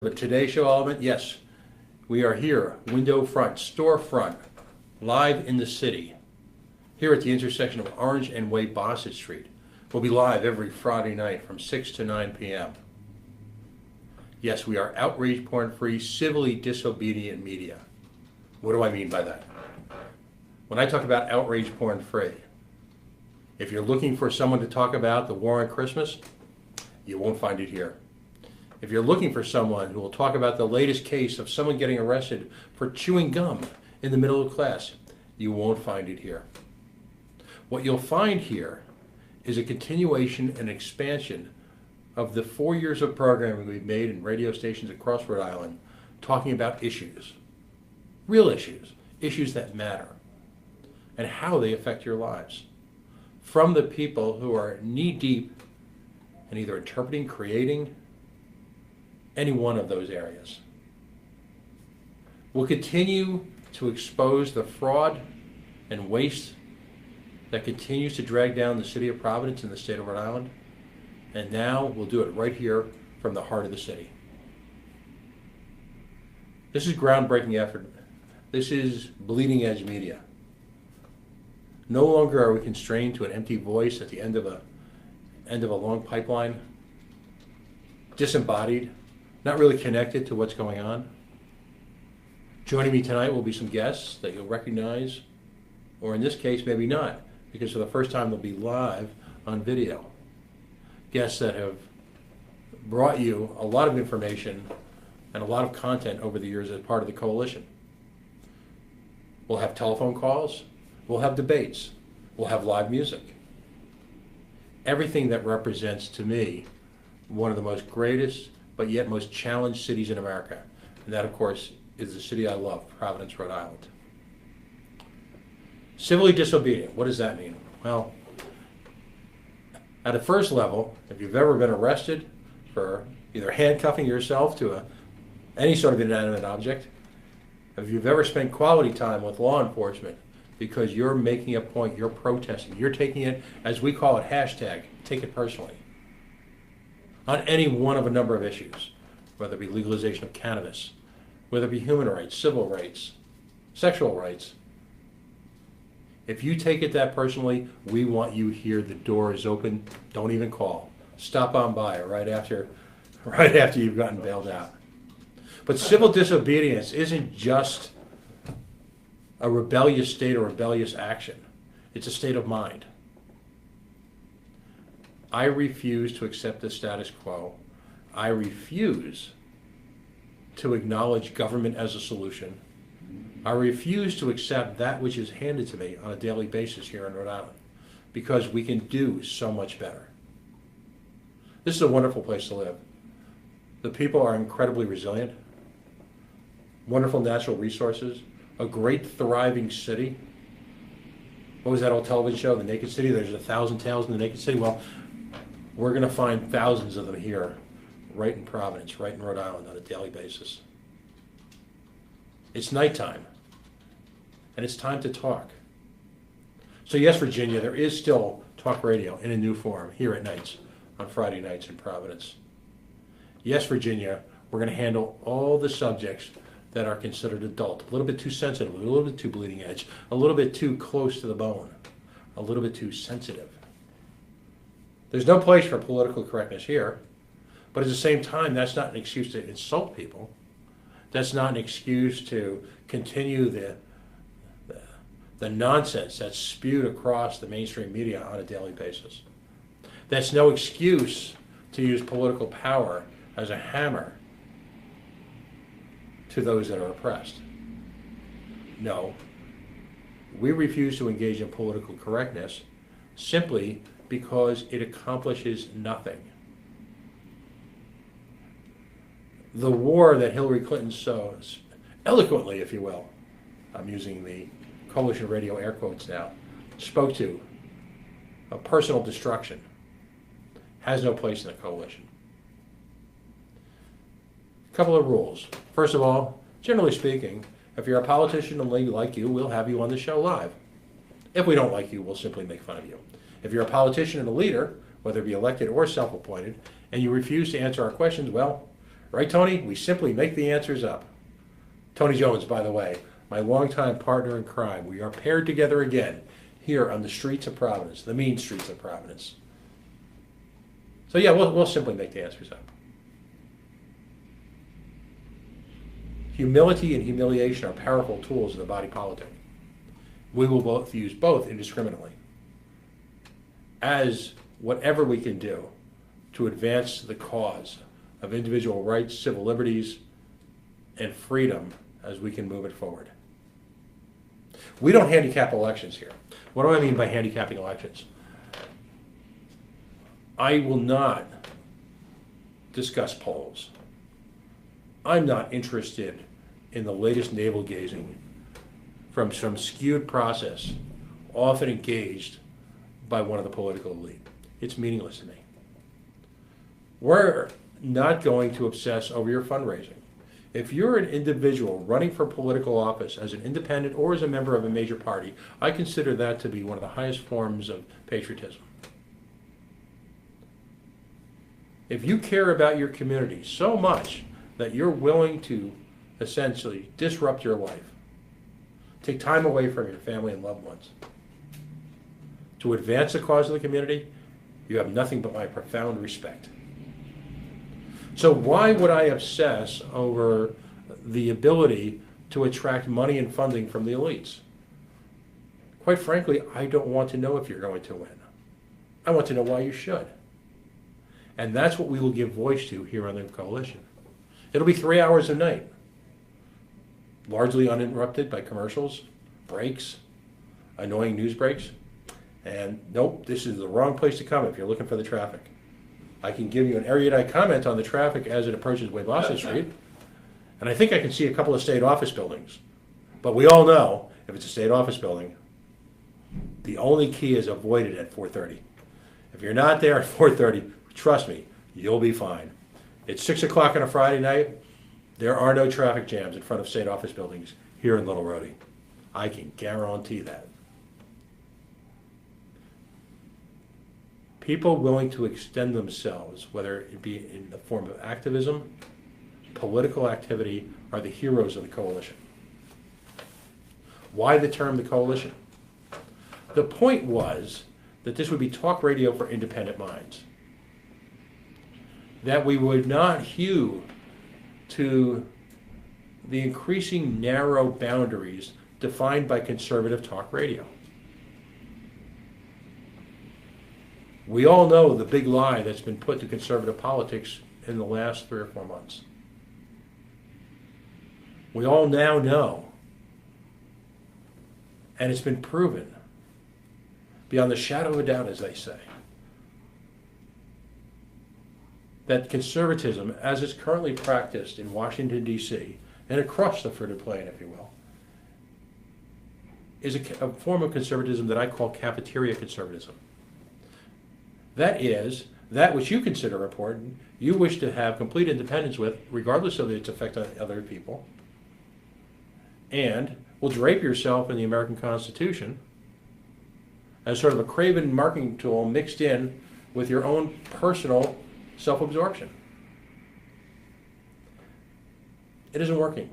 The Today Show element, yes, we are here, window front, storefront, live in the city, here at the intersection of Orange and Way Bossett Street. We'll be live every Friday night from 6 to 9 p.m. Yes, we are outrage porn-free, civilly disobedient media. What do I mean by that? When I talk about outrage porn-free, if you're looking for someone to talk about the war on Christmas, you won't find it here. If you're looking for someone who will talk about the latest case of someone getting arrested for chewing gum in the middle of class, you won't find it here. What you'll find here is a continuation and expansion of the 4 years of programming we've made in radio stations across Rhode Island talking about issues, real issues, issues that matter, and how they affect your lives. From the people who are knee-deep in either interpreting, creating, any one of those areas. We'll continue to expose the fraud and waste that continues to drag down the city of Providence and the state of Rhode Island. And now we'll do it right here from the heart of the city. This is groundbreaking effort. This is bleeding edge media. No longer are we constrained to an empty voice at the end of a long pipeline, disembodied, not really connected to what's going on. Joining me tonight will be some guests that you'll recognize, or in this case, maybe not, because for the first time they'll be live on video. Guests that have brought you a lot of information and a lot of content over the years as part of the coalition. We'll have telephone calls, we'll have debates, we'll have live music. Everything that represents, to me, one of the most greatest but yet most challenged cities in America. And that, of course, is the city I love, Providence, Rhode Island. Civilly disobedient, what does that mean? Well, at a first level, if you've ever been arrested for either handcuffing yourself to any sort of inanimate object, if you've ever spent quality time with law enforcement because you're making a point, you're protesting, you're taking it, as we call it, hashtag, take it personally, on any one of a number of issues, whether it be legalization of cannabis, whether it be human rights, civil rights, sexual rights. If you take it that personally, we want you here. The door is open. Don't even call. Stop on by right after you've gotten bailed out. But civil disobedience isn't just a rebellious state or rebellious action. It's a state of mind. I refuse to accept the status quo. I refuse to acknowledge government as a solution. I refuse to accept that which is handed to me on a daily basis here in Rhode Island, because we can do so much better. This is a wonderful place to live. The people are incredibly resilient, wonderful natural resources, a great thriving city. What was that old television show, The Naked City? There's 1,000 tales in the Naked City. Well, we're going to find thousands of them here, right in Providence, right in Rhode Island on a daily basis. It's nighttime, and it's time to talk. So yes, Virginia, there is still talk radio in a new form here at nights, on Friday nights in Providence. Yes, Virginia, we're going to handle all the subjects that are considered adult, a little bit too sensitive, a little bit too bleeding edge, a little bit too close to the bone, a little bit too sensitive. There's no place for political correctness here, but at the same time, that's not an excuse to insult people. That's not an excuse to continue the nonsense that's spewed across the mainstream media on a daily basis. That's no excuse to use political power as a hammer to those that are oppressed. No, we refuse to engage in political correctness simply because it accomplishes nothing. The war that Hillary Clinton so eloquently, if you will, I'm using the coalition radio air quotes now, spoke to, of personal destruction, has no place in the coalition. A couple of rules. First of all, generally speaking, if you're a politician and we like you, we'll have you on the show live. If we don't like you, we'll simply make fun of you. If you're a politician and a leader, whether it be elected or self-appointed, and you refuse to answer our questions, well, Right, Tony? We simply make the answers up. Tony Jones, by the way, my longtime partner in crime. We are paired together again here on the streets of Providence, the mean streets of Providence. So yeah, we'll simply make the answers up. Humility and humiliation are powerful tools of the body politic. We will use both indiscriminately as whatever we can do to advance the cause of individual rights, civil liberties, and freedom as we can move it forward. We don't handicap elections here. What do I mean by handicapping elections? I will not discuss polls. I'm not interested in the latest navel-gazing from some skewed process, often engaged by one of the political elite. It's meaningless to me. We're not going to obsess over your fundraising. If you're an individual running for political office as an independent or as a member of a major party, I consider that to be one of the highest forms of patriotism. If you care about your community so much that you're willing to essentially disrupt your life, take time away from your family and loved ones, to advance the cause of the community, you have nothing but my profound respect. So why would I obsess over the ability to attract money and funding from the elites? Quite frankly, I don't want to know if you're going to win. I want to know why you should. And that's what we will give voice to here on the coalition. It'll be 3 hours a night, largely uninterrupted by commercials, breaks, annoying news breaks. And nope, this is the wrong place to come if you're looking for the traffic. I can give you an erudite comment on the traffic as it approaches Weybosset Street, and I think I can see a couple of state office buildings. But we all know, if it's a state office building, the only key is avoided at 4:30. If you're not there at 4:30, trust me, you'll be fine. It's 6 o'clock on a Friday night. There are no traffic jams in front of state office buildings here in Little Rhodey. I can guarantee that. People willing to extend themselves, whether it be in the form of activism, political activity, are the heroes of the coalition. Why the term the coalition? The point was that this would be talk radio for independent minds. That we would not hew to the increasing narrow boundaries defined by conservative talk radio. We all know the big lie that's been put to conservative politics in the last 3 or 4 months. We all now know, and it's been proven, beyond the shadow of a doubt, as they say, that conservatism, as it's currently practiced in Washington, D.C., and across the frigid plain, if you will, is a form of conservatism that I call cafeteria conservatism. That is, that which you consider important, you wish to have complete independence with, regardless of its effect on other people, and will drape yourself in the American Constitution as sort of a craven marketing tool mixed in with your own personal self-absorption. It isn't working.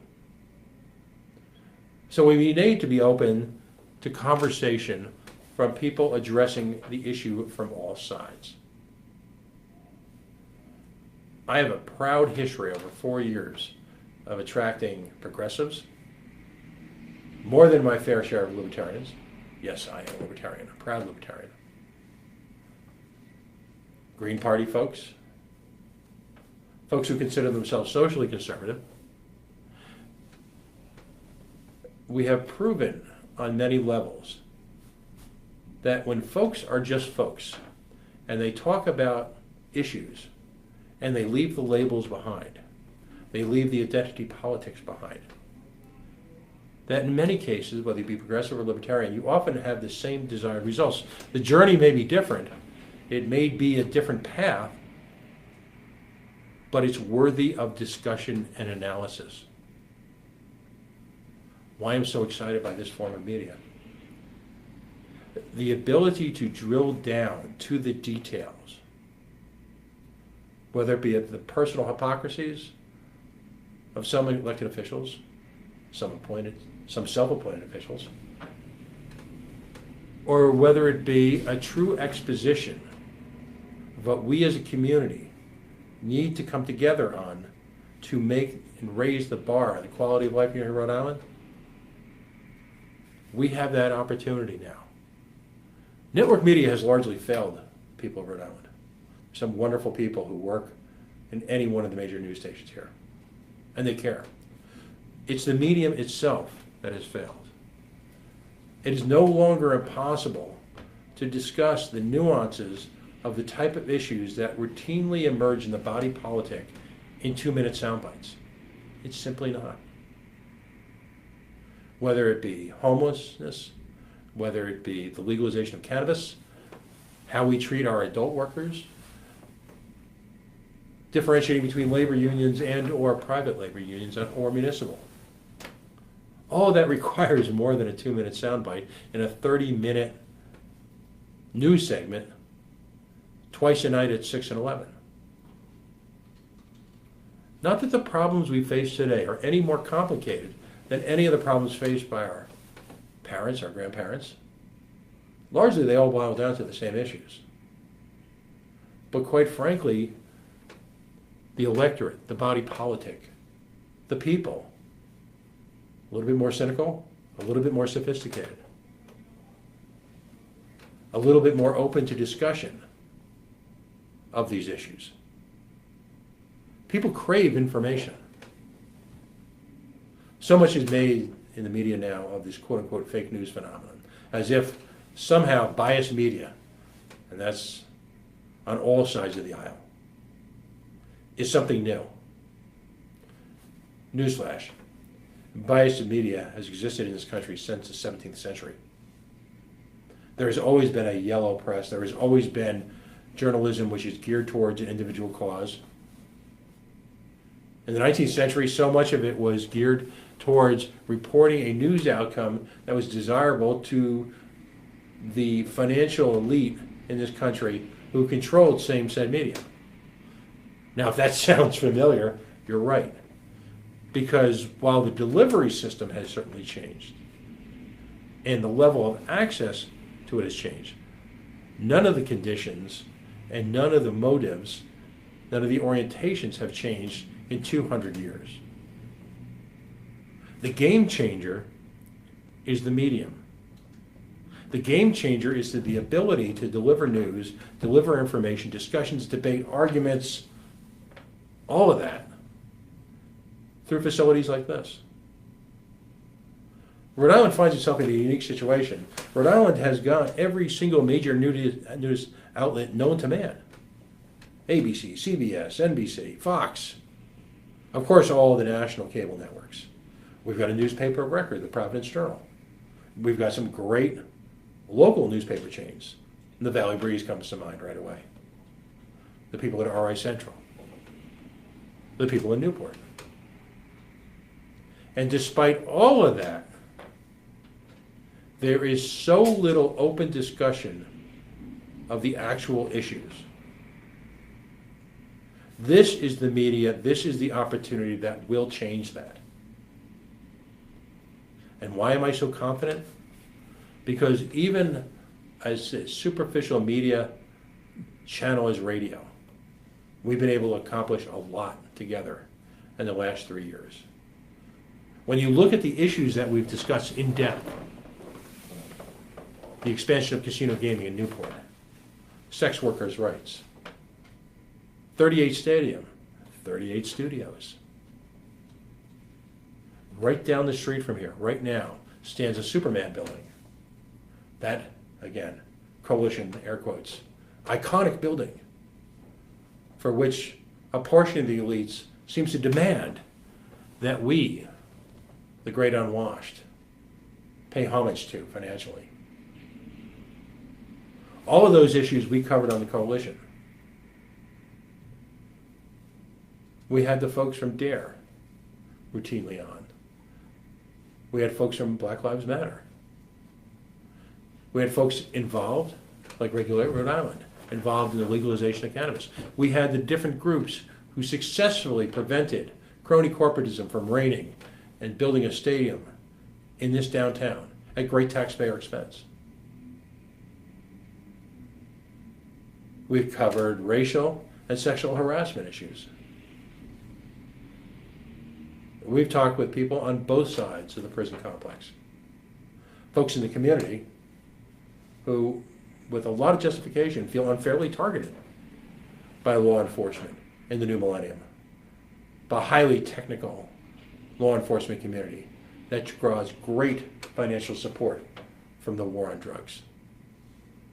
So we need to be open to conversation from people addressing the issue from all sides. I have a proud history over 4 years of attracting progressives, more than my fair share of libertarians. Yes, I am a libertarian, a proud libertarian. Green Party folks, folks who consider themselves socially conservative. We have proven on many levels that when folks are just folks and they talk about issues and they leave the labels behind, they leave the identity politics behind, that in many cases, whether you be progressive or libertarian, you often have the same desired results. The journey may be different, it may be a different path, but it's worthy of discussion and analysis. Why I'm so excited by this form of media? The ability to drill down to the details, whether it be the personal hypocrisies of some elected officials, some appointed, some self-appointed officials, or whether it be a true exposition of what we as a community need to come together on to make and raise the bar, the quality of life here in Rhode Island, we have that opportunity now. Network media has largely failed people of Rhode Island. Some wonderful people who work in any one of the major news stations here, and they care. It's the medium itself that has failed. It is no longer impossible to discuss the nuances of the type of issues that routinely emerge in the body politic in 2-minute sound bites. It's simply not. Whether it be homelessness, whether it be the legalization of cannabis, how we treat our adult workers, differentiating between labor unions and or private labor unions or municipal. All of that requires more than a 2-minute soundbite in a 30-minute news segment twice a night at 6 and 11. Not that the problems we face today are any more complicated than any of the problems faced by our parents, our grandparents. Largely, they all boil down to the same issues. But quite frankly, the electorate, the body politic, the people, a little bit more cynical, a little bit more sophisticated, a little bit more open to discussion of these issues. People crave information. So much is made in the media now of this quote-unquote fake news phenomenon, as if somehow biased media, and that's on all sides of the aisle, is something new. Newsflash. Biased media has existed in this country since the 17th century. There has always been a yellow press. There has always been journalism which is geared towards an individual cause. In the 19th century, so much of it was geared towards reporting a news outcome that was desirable to the financial elite in this country who controlled same said media. Now, if that sounds familiar, you're right. Because while the delivery system has certainly changed and the level of access to it has changed, none of the conditions and none of the motives, none of the orientations have changed in 200 years. The game changer is the medium. The game changer is the ability to deliver news, deliver information, discussions, debate, arguments, all of that through facilities like this. Rhode Island finds itself in a unique situation. Rhode Island has got every single major news outlet known to man. ABC, CBS, NBC, Fox. Of course, all the national cable networks. We've got a newspaper of record, the Providence Journal. We've got some great local newspaper chains. The Valley Breeze comes to mind right away. The people at RI Central. The people in Newport. And despite all of that, there is so little open discussion of the actual issues. This is the media, this is the opportunity that will change that. And why am I so confident? Because even as a superficial media channel as radio, we've been able to accomplish a lot together in the last 3 years. When you look at the issues that we've discussed in depth, the expansion of casino gaming in Newport, sex workers' rights, 38 Stadium, 38 studios. Right down the street from here, right now, stands a Superman building. That, again, coalition, air quotes, iconic building for which a portion of the elites seems to demand that we, the great unwashed, pay homage to financially. All of those issues we covered on the coalition. We had the folks from DARE routinely on. We had folks from Black Lives Matter. We had folks involved, like Regulate Rhode Island, involved in the legalization of cannabis. We had the different groups who successfully prevented crony corporatism from reigning and building a stadium in this downtown at great taxpayer expense. We've covered racial and sexual harassment issues. We've talked with people on both sides of the prison complex. Folks in the community who, with a lot of justification, feel unfairly targeted by law enforcement in the new millennium, by highly technical law enforcement community that draws great financial support from the war on drugs,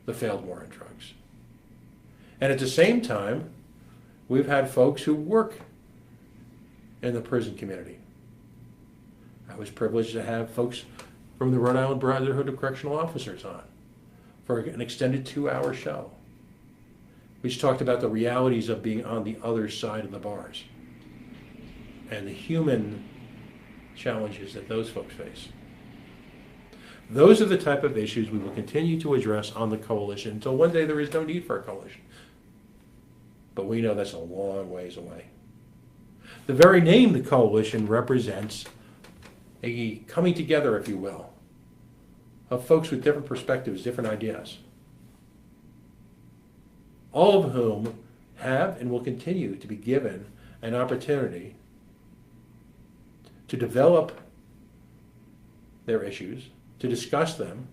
the failed war on drugs. And at the same time, we've had folks who work in the prison community. I was privileged to have folks from the Rhode Island Brotherhood of Correctional Officers on for an extended 2-hour show, which talked about the realities of being on the other side of the bars and the human challenges that those folks face. Those are the type of issues we will continue to address on the coalition until one day there is no need for a coalition. But we know that's a long ways away. The very name the coalition represents a coming together, if you will, of folks with different perspectives, different ideas, all of whom have and will continue to be given an opportunity to develop their issues, to discuss them,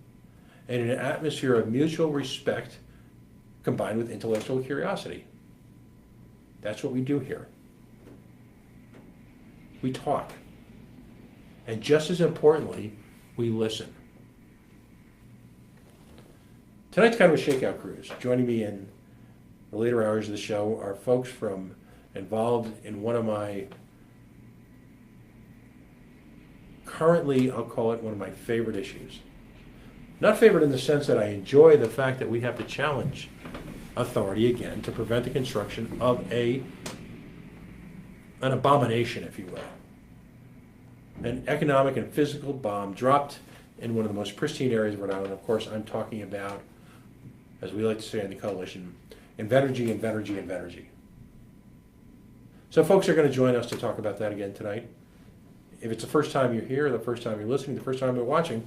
in an atmosphere of mutual respect combined with intellectual curiosity. That's what we do here. We talk. And just as importantly, we listen. Tonight's kind of a shakeout cruise. Joining me in the later hours of the show are folks involved in one of my, currently I'll call it one of my favorite issues. Not favorite in the sense that I enjoy the fact that we have to challenge authority again to prevent the construction of an abomination, if you will. An economic and physical bomb dropped in one of the most pristine areas of Rhode Island. Of course, I'm talking about, as we like to say in the coalition, Invenergy, Invenergy, Invenergy. So folks are going to join us to talk about that again tonight. If it's the first time you're here, the first time you're listening, the first time you're watching,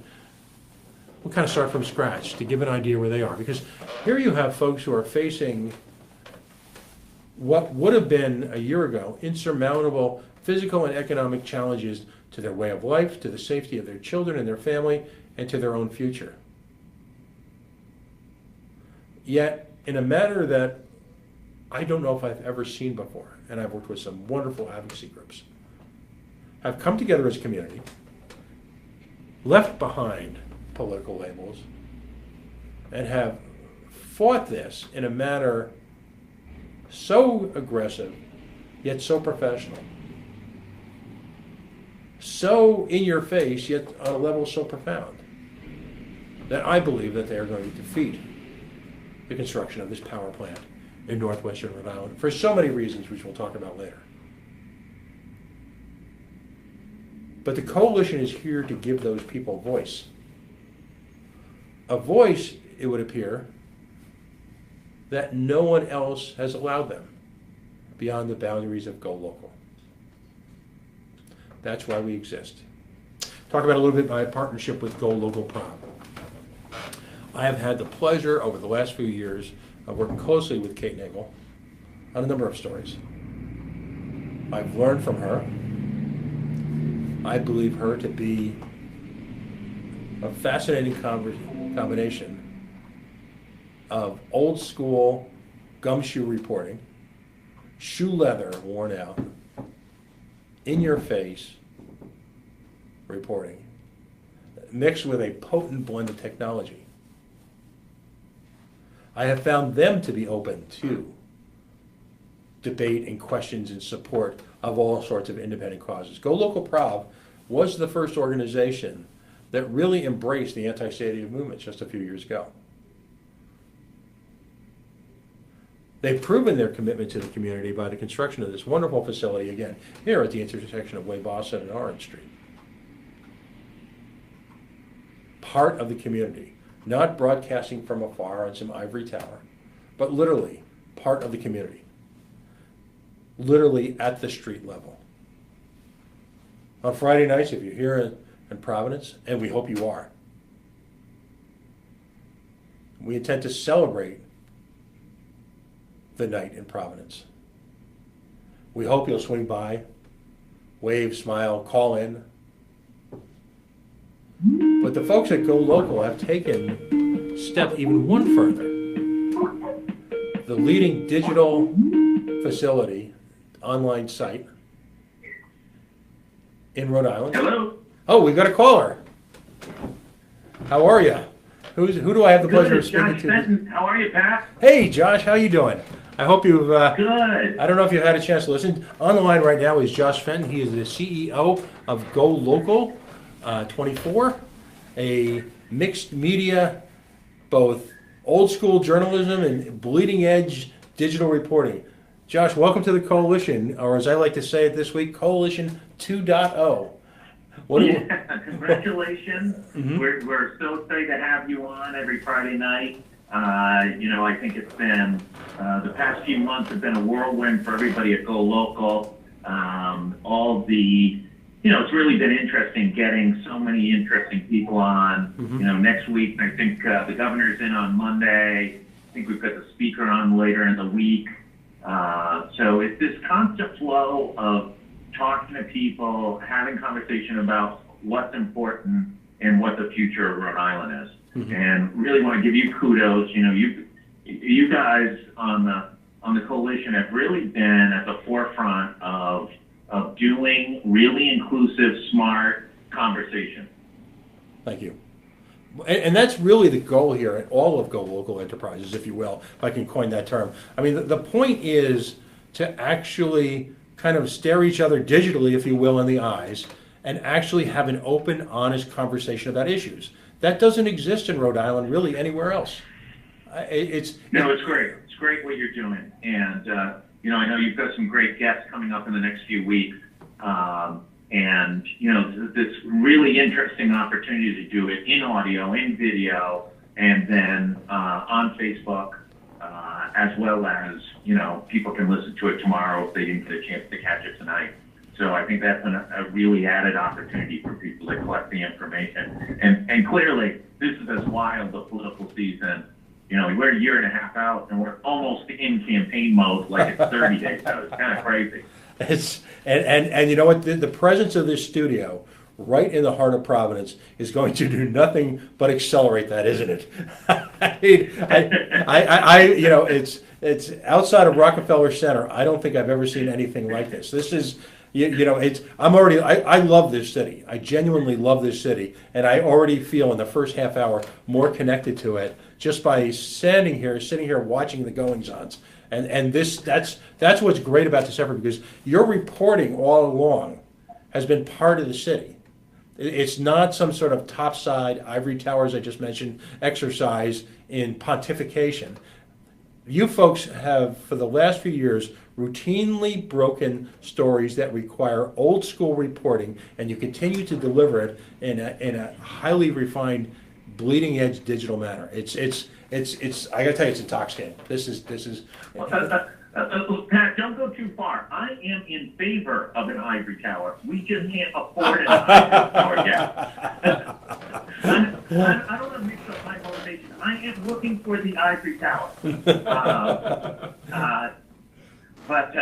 we'll kind of start from scratch to give an idea where they are. Because here you have folks who are facing what would have been a year ago insurmountable physical and economic challenges to their way of life, to the safety of their children and their family, and to their own future. Yet, in a manner that I don't know if I've ever seen before, and I've worked with some wonderful advocacy groups, have come together as a community, left behind political labels, and have fought this in a manner so aggressive, yet so professional. So in your face, yet on a level so profound, that I believe that they are going to defeat the construction of this power plant in northwestern Rhode Island for so many reasons, which we'll talk about later. But the coalition is here to give those people voice. A voice, it would appear, that no one else has allowed them beyond the boundaries of Go Local. That's why we exist. Talk about a little bit my partnership with Go Local Prov. I have had the pleasure over the last few years of working closely with Kate Nagel on a number of stories. I've learned from her. I believe her to be a fascinating combination of old school gumshoe reporting, shoe leather worn out, in your face reporting, mixed with a potent blend of technology. I have found them to be open to debate and questions and support of all sorts of independent causes. Go Local Prov was the first organization that really embraced the anti-seditive movement just a few years ago. They've proven their commitment to the community by the construction of this wonderful facility, again, here at the intersection of Way Boston and Orange Street. Part of the community, not broadcasting from afar on some ivory tower, but literally part of the community, literally at the street level. on Friday nights if you're here in Providence, and we hope you are. We intend to celebrate the night in Providence. We hope you'll swing by, wave, smile, call in. But the folks at Go Local have taken a step even one further. The leading digital facility, online site in Rhode Island. Hello. Oh, we got a caller. How are you? Who do I have the pleasure of speaking Josh to? Benton. How are you, Pat? Hey, Josh, how you doing? I hope you've. Good. I don't know if you've had a chance to listen. On the line right now is Josh Fenton. He is the CEO of Go Local 24, a mixed media, both old school journalism and bleeding edge digital reporting. Josh, welcome to the Coalition, or as I like to say it this week, Coalition 2.0. Congratulations. Mm-hmm. We're so excited to have you on every Friday night. I think it's been, the past few months have been a whirlwind for everybody at Go Local. It's really been interesting getting so many interesting people on. Mm-hmm. Next week, I think the governor's in on Monday. I think we've got the speaker on later in the week. So it's this constant flow of talking to people, having conversation about what's important and what the future of Rhode Island is. Mm-hmm. And really want to give you kudos. You guys on the Coalition have really been at the forefront of doing really inclusive, smart conversation. Thank you. And that's really the goal here at all of Go Local Enterprises, if you will, if I can coin that term. I mean, the point is to actually kind of stare each other digitally, if you will, in the eyes, and actually have an open, honest conversation about issues. That doesn't exist in Rhode Island really anywhere else. It's great. It's great what you're doing. And, I know you've got some great guests coming up in the next few weeks. This really interesting opportunity to do it in audio, in video, and then on Facebook, as well as, people can listen to it tomorrow if they didn't get a chance to catch it tonight. So I think that's a really added opportunity for people to collect the information. And clearly, this is as wild the political season. We're a year and a half out, and we're almost in campaign mode, like it's 30 days out. It's kind of crazy. And you know what? The presence of this studio right in the heart of Providence is going to do nothing but accelerate that, isn't it? It's outside of Rockefeller Center. I don't think I've ever seen anything like this. This is, I love this city. I genuinely love this city, and I already feel in the first half hour more connected to it just by sitting here watching the goings-ons. And that's what's great about this effort, because your reporting all along has been part of the city. It's not some sort of topside ivory towers I just mentioned exercise in pontification. You folks have, for the last few years, routinely broken stories that require old school reporting, and you continue to deliver it in a highly refined, bleeding edge digital manner. It's I gotta tell you, it's intoxicating. This is. Pat, don't go too far. I am in favor of an ivory tower. We just can't afford an ivory tower yet. I don't want to mix up my motivation. I am looking for the ivory tower. No, and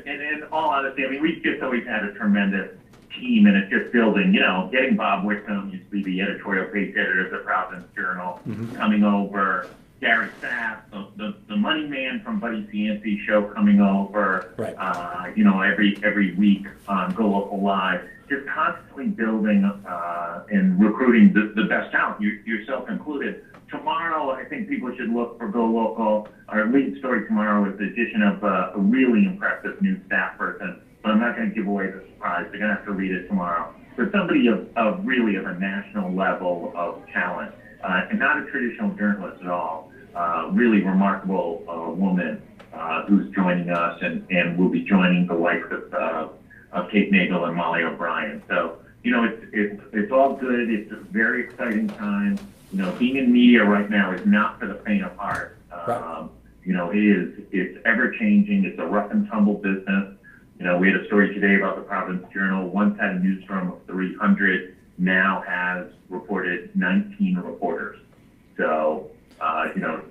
in all honesty, I mean, we've just always had a tremendous team, and it's just building, getting Bob Wickham, used to be the editorial page editor of the Providence Journal, coming over, Gary Sapp, the money man from Buddy Cianci show coming over, right. Every week on Go Local Live, just constantly building and recruiting the best talent, yourself included. Tomorrow, I think people should look for Go Local. Our lead story tomorrow is the addition of a really impressive new staff person, but I'm not going to give away the surprise. They're going to have to read it tomorrow. But somebody of a national level of talent, and not a traditional journalist at all. Really remarkable woman who's joining us and will be joining the likes of Kate Nagel and Molly O'Brien. So, it's all good. It's a very exciting time. Being in media right now is not for the faint of heart. Right. It's ever changing. It's a rough and tumble business. We had a story today about the Providence Journal. Once had a newsroom of 300, now has reported 19 reporters. So,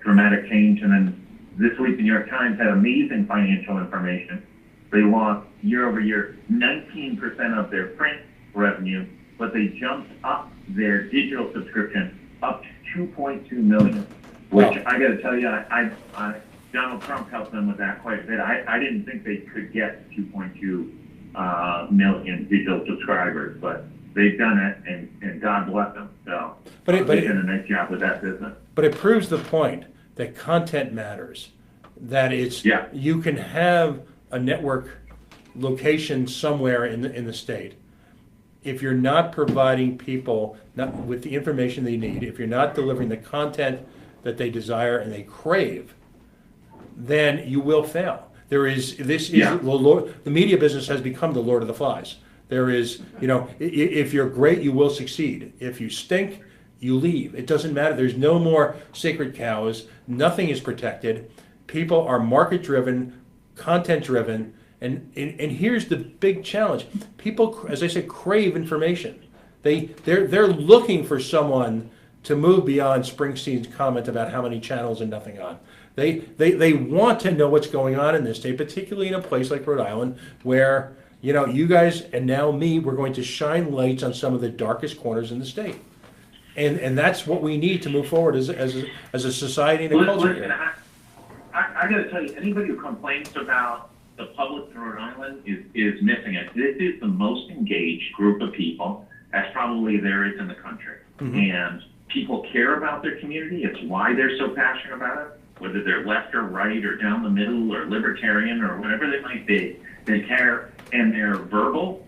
dramatic change. And then this week, the New York Times had amazing financial information. They lost year over year 19% of their print revenue, but they jumped up their digital subscription up to 2.2 million, which I got to tell you, Donald Trump helped them with that quite a bit. I didn't think they could get 2.2 million digital subscribers, but they've done it, and God bless them. So they've done a nice job with that business. But it proves the point that content matters, that you can have a network location somewhere in the state. If you're not providing people with the information they need, if you're not delivering the content that they desire and they crave, then you will fail. The media business has become the Lord of the Flies. There is, if you're great, you will succeed. If you stink, you leave. It doesn't matter. There's no more sacred cows. Nothing is protected. People are market-driven, content-driven, and here's the big challenge. People, as I said, crave information. They're looking for someone to move beyond Springsteen's comment about how many channels and nothing on. They want to know what's going on in this state, particularly in a place like Rhode Island, where you guys and now me, we're going to shine lights on some of the darkest corners in the state, and that's what we need to move forward as a society and a culture. Listen, I got to tell you, anybody who complains about the public in Rhode Island is missing it. This is the most engaged group of people as probably there is in the country. Mm-hmm. And people care about their community. It's why they're so passionate about it, whether they're left or right or down the middle or libertarian or whatever they might be. They care, and they're verbal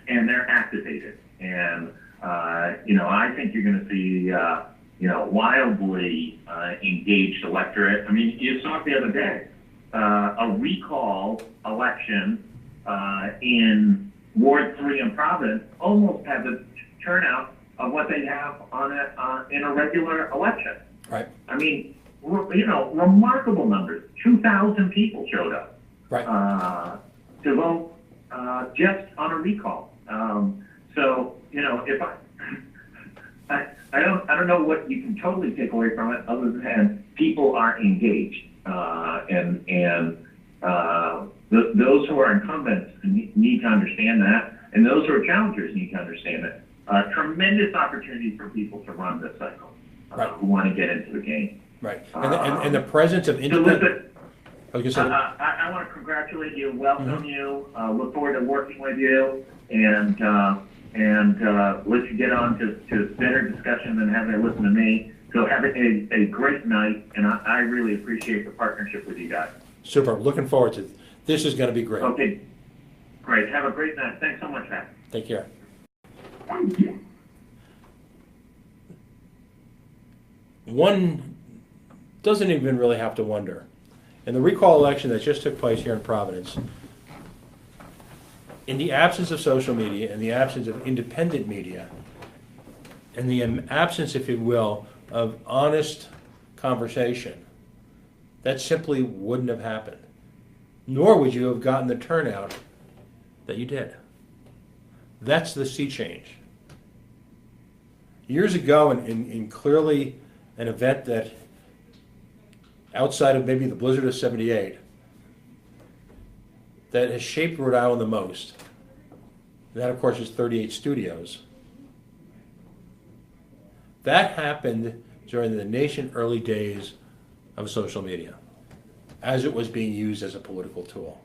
and they're activated. And, I think you're going to see, wildly engaged electorate. I mean, you saw it the other day. A recall election in Ward 3 in Providence almost had the turnout of what they have in a regular election. Right. I mean, remarkable numbers. 2,000 people showed up to vote just on a recall. So if I don't know what you can totally take away from it other than people are engaged. Those who are incumbents need to understand that, and those who are challengers need to understand it. Tremendous opportunity for people to run this cycle who want to get into the game. Right, and the presence of independent. I want to congratulate you, welcome you, look forward to working with you, and let you get on to better discussion than having to listen to me. So have a great night, and I really appreciate the partnership with you guys. Super. Looking forward to it. This is going to be great. Okay. Great. Have a great night. Thanks so much, Matt. Take care. One doesn't even really have to wonder. In the recall election that just took place here in Providence, in the absence of social media, in the absence of independent media, in the absence, if you will, of honest conversation, that simply wouldn't have happened. Nor would you have gotten the turnout that you did. That's the sea change. Years ago, in clearly an event that, outside of maybe the blizzard of '78, that has shaped Rhode Island the most, and that of course is 38 Studios. That happened during the nascent early days of social media, as it was being used as a political tool.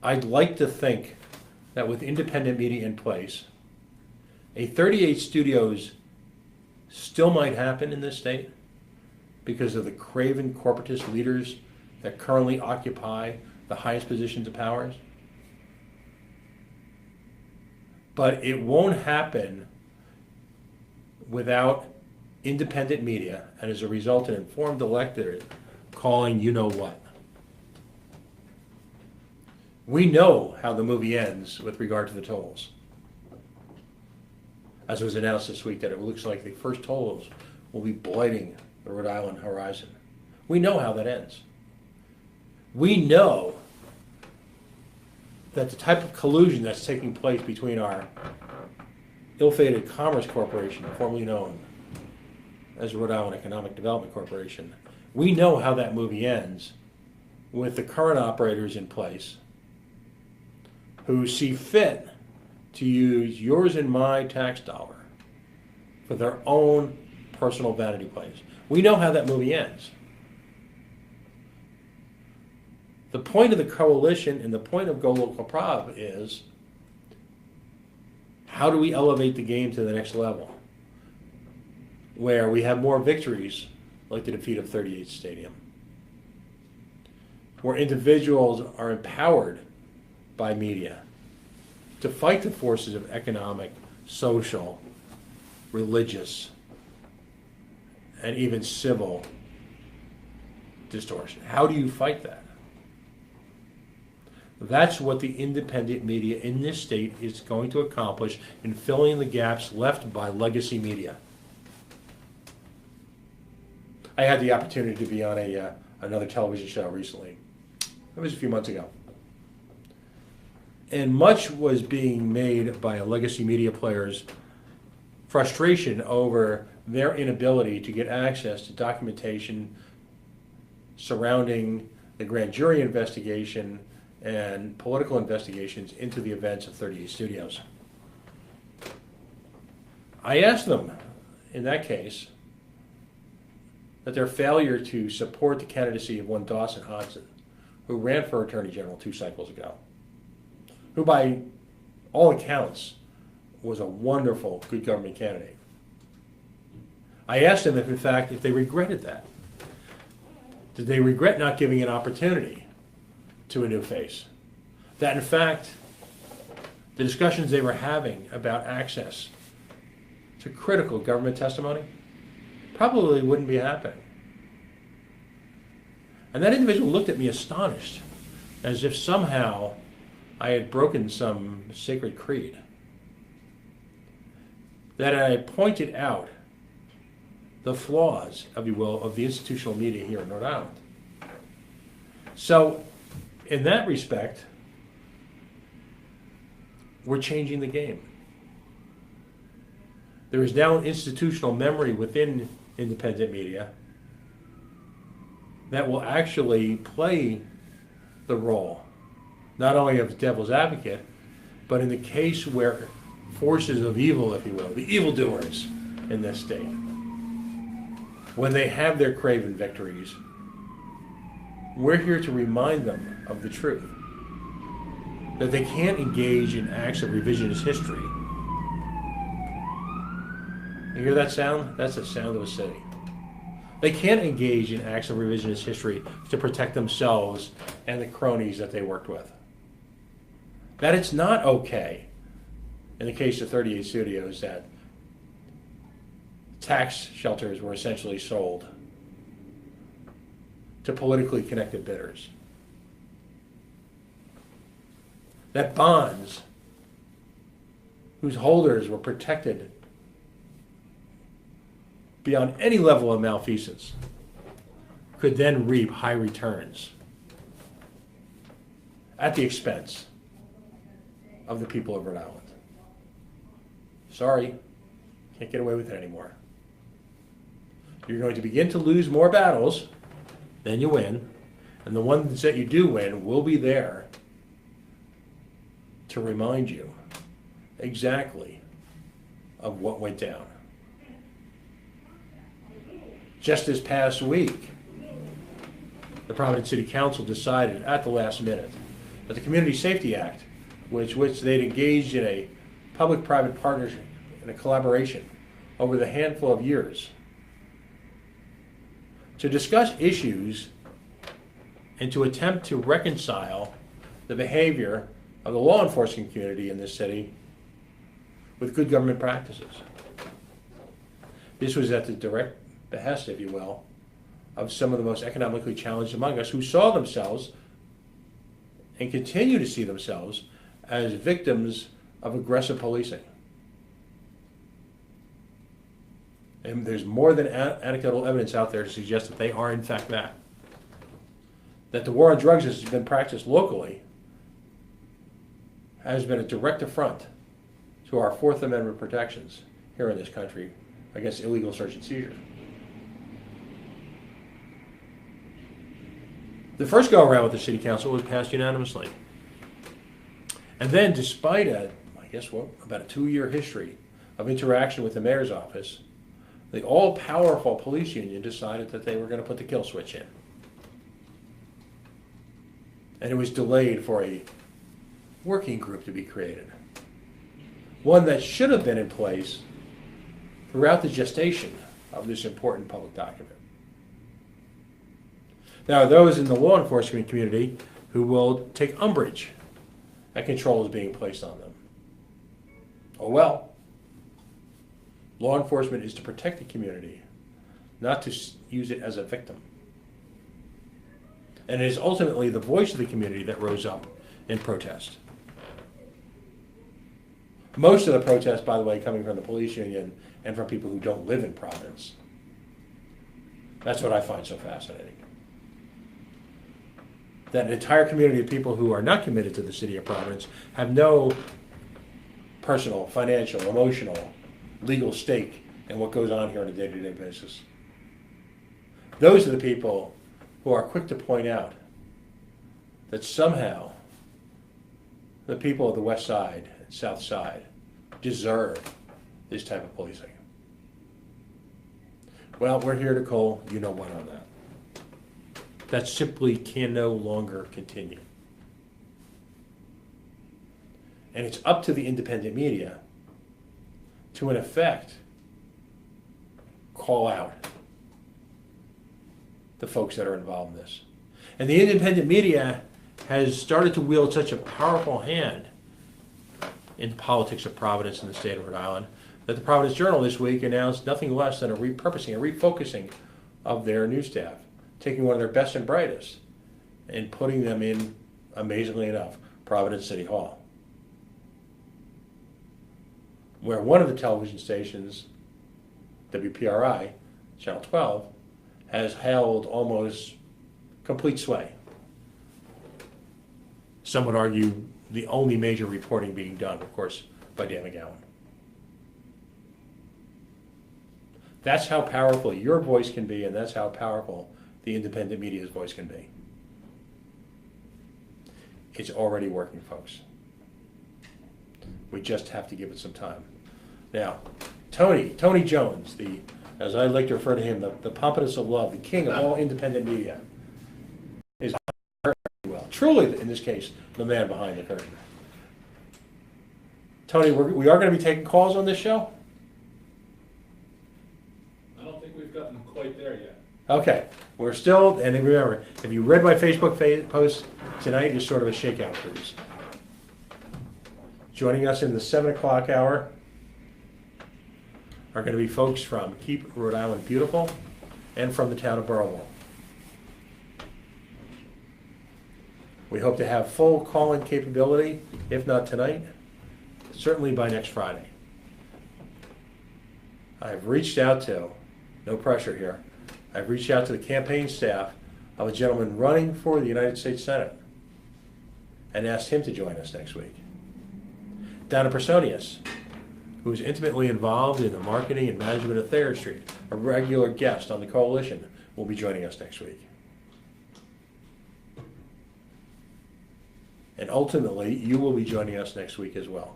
I'd like to think that with independent media in place, a 38 Studios still might happen in this state because of the craven corporatist leaders that currently occupy the highest positions of powers. But it won't happen without independent media, and as a result, an informed electorate calling you know what. We know how the movie ends with regard to the tolls. As it was announced this week that it looks like the first tolls will be blighting the Rhode Island horizon. We know how that ends. We know that the type of collusion that's taking place between our ill-fated Commerce Corporation, formerly known as Rhode Island Economic Development Corporation, we know how that movie ends with the current operators in place who see fit to use yours and my tax dollar for their own personal vanity plays. We know how that movie ends. The point of the coalition and the point of Go Local Prov is, how do we elevate the game to the next level where we have more victories like the defeat of 38 Stadium, where individuals are empowered by media to fight the forces of economic, social, religious, and even civil distortion. How do you fight that? That's what the independent media in this state is going to accomplish in filling the gaps left by legacy media. I had the opportunity to be on another television show recently. It was a few months ago. And much was being made by legacy media players' frustration over their inability to get access to documentation surrounding the grand jury investigation and political investigations into the events of 38 Studios. I asked them, in that case, that their failure to support the candidacy of one Dawson Hodson, who ran for Attorney General 2 cycles ago, who by all accounts was a wonderful, good government candidate. I asked them if, in fact, if they regretted that. Did they regret not giving an opportunity to a new face? That, in fact, the discussions they were having about access to critical government testimony probably wouldn't be happening. And that individual looked at me astonished, as if somehow I had broken some sacred creed. That I pointed out the flaws, if you will, of the institutional media here in Rhode Island. So, in that respect, we're changing the game. There is now an institutional memory within independent media that will actually play the role, not only of devil's advocate, but in the case where forces of evil, if you will, the evildoers in this state, when they have their craven victories, we're here to remind them of the truth, that they can't engage in acts of revisionist history. You hear that sound? That's the sound of a city. They can't engage in acts of revisionist history to protect themselves and the cronies that they worked with. That it's not okay, in the case of 38 Studios, that tax shelters were essentially sold to politically connected bidders. That bonds whose holders were protected beyond any level of malfeasance could then reap high returns at the expense of the people of Rhode Island. Sorry, can't get away with it anymore. You're going to begin to lose more battles than you win, and the ones that you do win will be there to remind you exactly of what went down. Just this past week, the Providence City Council decided at the last minute that the Community Safety Act, which they'd engaged in a public-private partnership and a collaboration over the handful of years to discuss issues and to attempt to reconcile the behavior of the law enforcement community in this city with good government practices. This was at the direct behest, if you will, of some of the most economically challenged among us who saw themselves and continue to see themselves as victims of aggressive policing. And there's more than anecdotal evidence out there to suggest that they are in fact that. That the war on drugs has been practiced locally has been a direct affront to our Fourth Amendment protections here in this country against illegal search and seizure. The first go-around with the city council was passed unanimously. And then, despite about a 2-year history of interaction with the mayor's office, the all-powerful police union decided that they were going to put the kill switch in. And it was delayed for a working group to be created. One that should have been in place throughout the gestation of this important public document. There are those in the law enforcement community who will take umbrage at controls being placed on them. Oh well. Law enforcement is to protect the community, not to use it as a victim. And it is ultimately the voice of the community that rose up in protest. Most of the protests, by the way, coming from the police union and from people who don't live in Providence. That's what I find so fascinating. That an entire community of people who are not committed to the city of Providence have no personal, financial, emotional, legal stake in what goes on here on a day-to-day basis. Those are the people who are quick to point out that somehow the people of the West Side and South Side deserve this type of policing. Well, we're here to call you know what on that. That simply can no longer continue. And it's up to the independent media to, in effect, call out the folks that are involved in this. And the independent media has started to wield such a powerful hand in the politics of Providence in the state of Rhode Island that the Providence Journal this week announced nothing less than a repurposing, a refocusing of their news staff, taking one of their best and brightest and putting them in, amazingly enough, Providence City Hall, where one of the television stations, WPRI, Channel 12, has held almost complete sway. Some would argue the only major reporting being done, of course, by Dan McGowan. That's how powerful your voice can be, and that's how powerful the independent media's voice can be. It's already working, folks. We just have to give it some time. Now, Tony Jones, as I like to refer to him, the pompous of love, the king of all independent media, is well, truly, in this case, the man behind the curtain. Tony, we are going to be taking calls on this show? I don't think we've gotten quite there yet. Okay, we're still, and remember, if you read my Facebook post, tonight is sort of a shakeout cruise. Joining us in the 7 o'clock hour are going to be folks from Keep Rhode Island Beautiful and from the town of Burrillville. We hope to have full call-in capability, if not tonight, certainly by next Friday. I've reached out to, no pressure here, I've reached out to the campaign staff of a gentleman running for the United States Senate and asked him to join us next week. Donna Personius, who is intimately involved in the marketing and management of Thayer Street, a regular guest on the coalition, will be joining us next week. And ultimately, you will be joining us next week as well.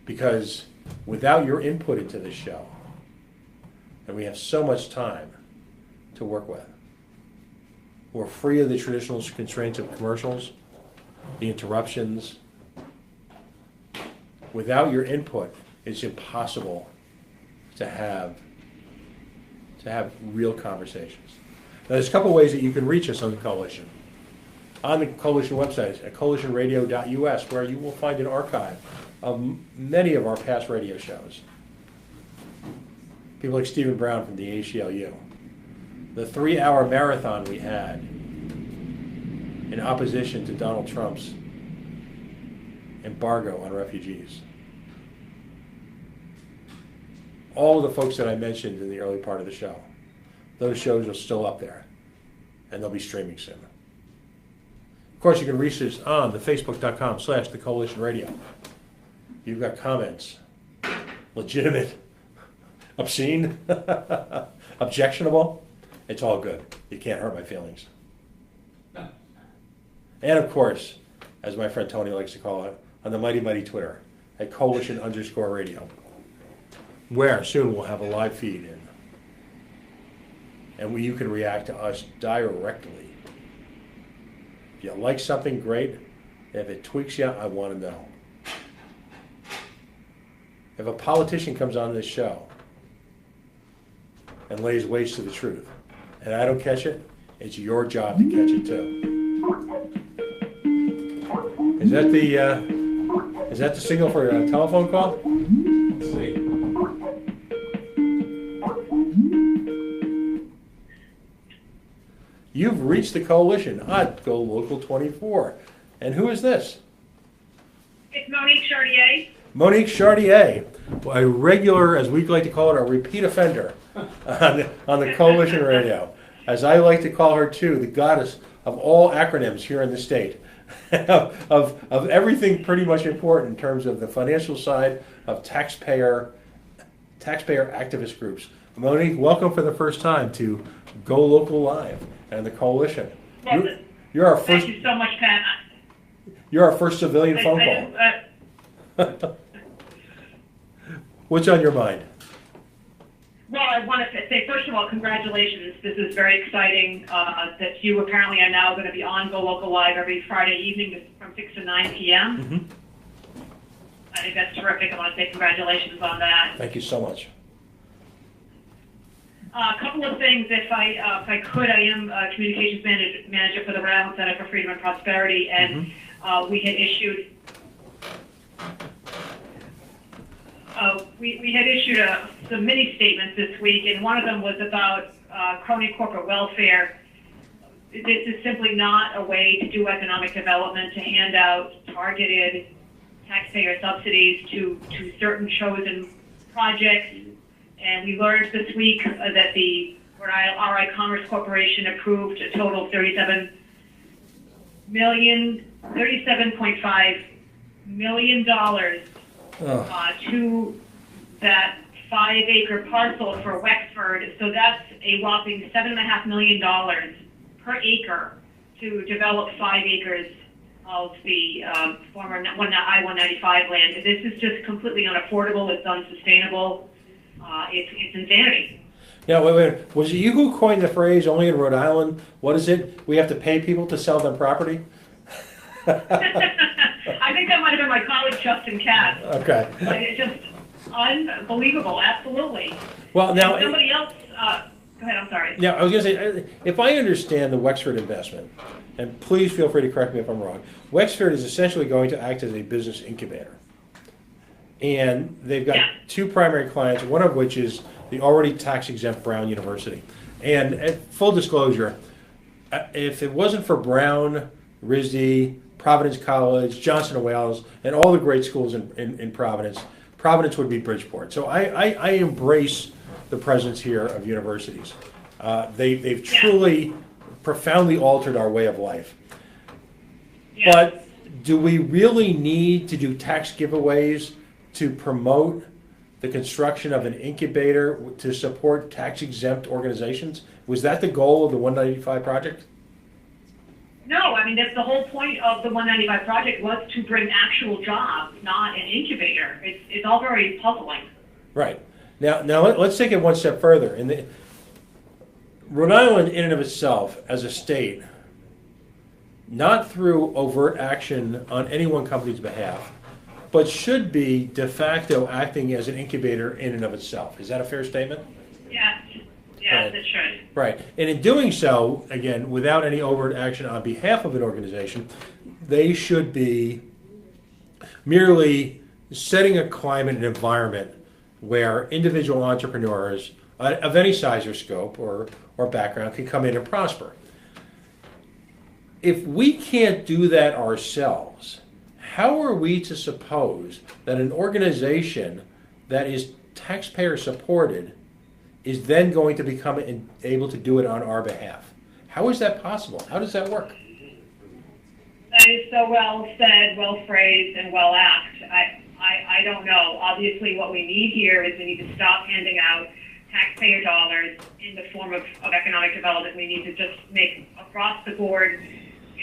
Because without your input into this show, and we have so much time to work with, we're free of the traditional constraints of commercials, the interruptions. Without your input, it's impossible to have real conversations. Now, there's a couple ways that you can reach us on the coalition. On the coalition website at coalitionradio.us, where you will find an archive of many of our past radio shows. People like Stephen Brown from the ACLU. The 3-hour marathon we had in opposition to Donald Trump's embargo on refugees. All of the folks that I mentioned in the early part of the show, those shows are still up there, and they'll be streaming soon. course, you can reach us on the facebook.com/the Coalition Radio. You've got comments, legitimate, obscene, objectionable, it's all good. You can't hurt my feelings. No. And of course, as my friend Tony likes to call it, on the mighty, mighty Twitter, at Coalition_radio, where soon we'll have a live feed in. And you can react to us directly. If you like something, great. If it tweaks you, I want to know. If a politician comes on this show and lays waste to the truth, and I don't catch it, it's your job to catch it too. Is that the signal for a telephone call? Let's see. You've reached the Coalition on Go Local 24. And who is this? It's Monique Chartier. Monique Chartier, a regular, as we'd like to call it, a repeat offender on the Coalition Radio. As I like to call her too, the goddess of all acronyms here in the state. of everything pretty much important in terms of the financial side of taxpayer activist groups. Monique, welcome for the first time to Go Local Live and the Coalition. Well, You're our first. Thank you so much, Pat. You're our first civilian phone call. What's on your mind? Well, I wanted to say, first of all, congratulations. This is very exciting that you apparently are now going to be on Go Local Live every Friday evening from 6 to 9 p.m. Mm-hmm. I think that's terrific. I want to say congratulations on that. Thank you so much. A couple of things, if I could. I am communications manager for the Rhode Island Center for Freedom and Prosperity, and we had issued we had issued some mini statements this week, and one of them was about crony corporate welfare. This is simply not a way to do economic development, to hand out targeted taxpayer subsidies to certain chosen projects. And we learned this week that the RI Commerce Corporation approved a total of $37.5 million to that 5-acre parcel for Wexford. So that's a whopping $7.5 million per acre to develop 5 acres of the former I-195 land. This is just completely unaffordable. It's unsustainable. It's insanity. Yeah, wait. Was it you who coined the phrase "only in Rhode Island"? What is it? We have to pay people to sell them property? I think that might have been my colleague Justin Katz. Okay. It's just unbelievable. Absolutely. Well, now somebody else. Go ahead. I'm sorry. Yeah, I was going to say, if I understand the Wexford investment, and please feel free to correct me if I'm wrong, Wexford is essentially going to act as a business incubator. And they've got two primary clients, one of which is the already tax-exempt Brown University. And full disclosure, if it wasn't for Brown, RISD, Providence College, Johnson & Wales, and all the great schools in Providence, Providence would be Bridgeport. So I embrace the presence here of universities. They've truly, profoundly altered our way of life. Yeah. But do we really need to do tax giveaways to promote the construction of an incubator to support tax-exempt organizations? Was that the goal of the 195 project? No, I mean, that's the whole point of the 195 project, was to bring actual jobs, not an incubator. It's all very puzzling. Right. Now let's take it one step further. Rhode Island, in and of itself, as a state, not through overt action on any one company's behalf, but should be de facto acting as an incubator in and of itself. Is that a fair statement? Yes, Right. it should. Right. And in doing so, again, without any overt action on behalf of an organization, they should be merely setting a climate and environment where individual entrepreneurs of any size or scope or background can come in and prosper. If we can't do that ourselves, how are we to suppose that an organization that is taxpayer supported is then going to become able to do it on our behalf? How is that possible? How does that work? That is so well said, well phrased, and well asked. I don't know. Obviously, what we need here is we need to stop handing out taxpayer dollars in the form of economic development. We need to just make across the board,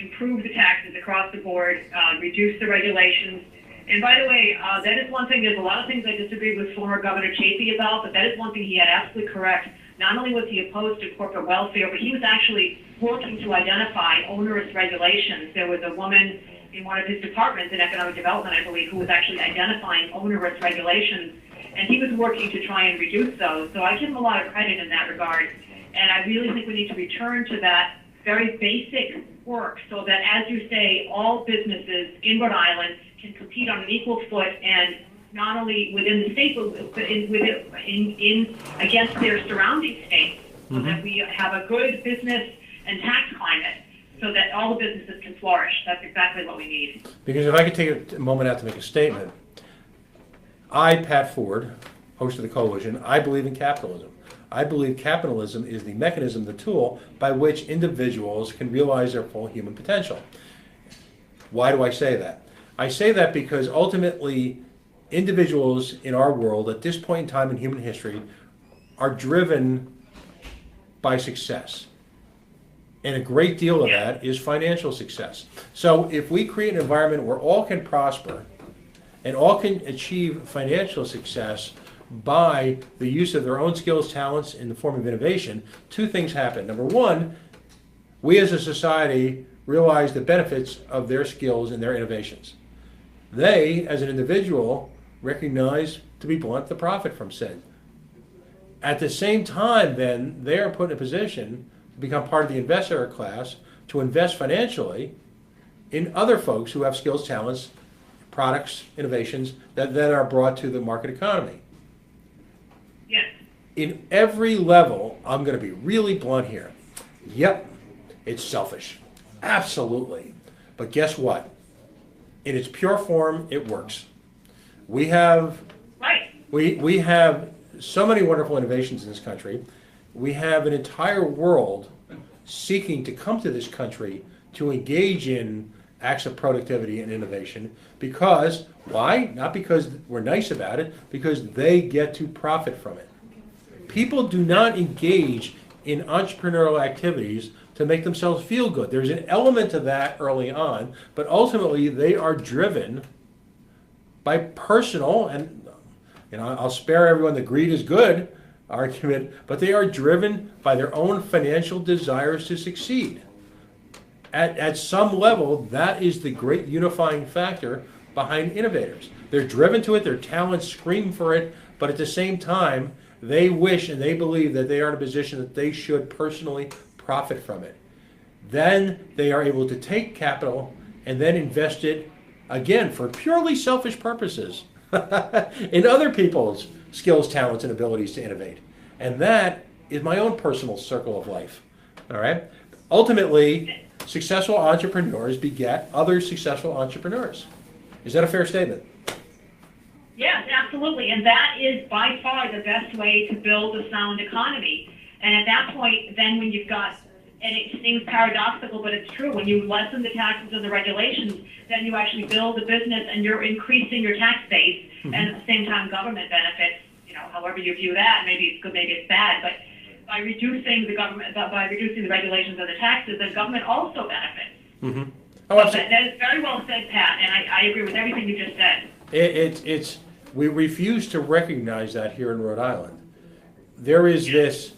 improve the taxes across the board, reduce the regulations. And by the way, that is one thing, there's a lot of things I disagree with former Governor Chafee about, but that is one thing he had absolutely correct. Not only was he opposed to corporate welfare, but he was actually working to identify onerous regulations. There was a woman in one of his departments in economic development, I believe, who was actually identifying onerous regulations, and he was working to try and reduce those. So I give him a lot of credit in that regard, and I really think we need to return to that very basic work so that, as you say, all businesses in Rhode Island can compete on an equal foot, and not only within the state, but in against their surrounding states, so that we have a good business and tax climate, so that all the businesses can flourish. That's exactly what we need. Because if I could take a moment out to make a statement, I, Pat Ford, host of the Coalition, I believe in capitalism. I believe capitalism is the mechanism, the tool by which individuals can realize their full human potential. Why do I say that? I say that because ultimately individuals in our world at this point in time in human history are driven by success. And a great deal of that is financial success. So if we create an environment where all can prosper and all can achieve financial success by the use of their own skills, talents in the form of innovation, two things happen. Number one, we as a society realize the benefits of their skills and their innovations. They, as an individual, recognize, to be blunt, the profit from said. At the same time, then, they are put in a position to become part of the investor class, to invest financially in other folks who have skills, talents, products, innovations that are brought to the market economy. Yes. In every level, I'm going to be really blunt here. Yep, it's selfish. Absolutely. But guess what? In its pure form, it works. We have we have so many wonderful innovations in this country. We have an entire world seeking to come to this country to engage in acts of productivity and innovation. Because, why? Not because we're nice about it, because they get to profit from it. People do not engage in entrepreneurial activities to make themselves feel good. There's an element to that early on, but ultimately they are driven by personal, and I'll spare everyone the greed is good argument, but they are driven by their own financial desires to succeed. At some level, that is the great unifying factor behind innovators. They're driven to it, their talents scream for it, but at the same time, they wish and they believe that they are in a position that they should personally profit from it. Then they are able to take capital and then invest it, again, for purely selfish purposes, in other people's skills, talents, and abilities to innovate. And that is my own personal circle of life. All right? Ultimately, successful entrepreneurs beget other successful entrepreneurs. Is that a fair statement? Yes, absolutely. And that is by far the best way to build a sound economy. And at that point, then when you've got, and it seems paradoxical, but it's true, when you lessen the taxes and the regulations, then you actually build a business and you're increasing your tax base, and at the same time government benefits, however you view that. Maybe it's good, maybe it's bad, but by reducing the regulations and the taxes, the government also benefits. Mm-hmm. Oh, so that is very well said, Pat, and I agree with everything you just said. We refuse to recognize that here in Rhode Island. There is this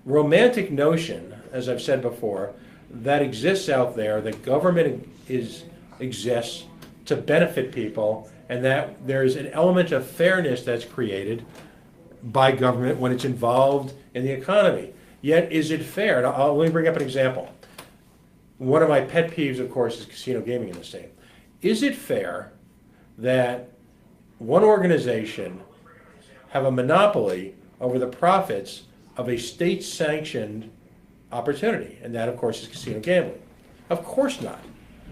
romantic notion, as I've said before, that exists out there that government exists to benefit people, and that there's an element of fairness that's created by government when it's involved in the economy. Yet, is it fair? And let me bring up an example. One of my pet peeves, of course, is casino gaming in the state. Is it fair that one organization have a monopoly over the profits of a state-sanctioned opportunity? And that, of course, is casino gambling. Of course not.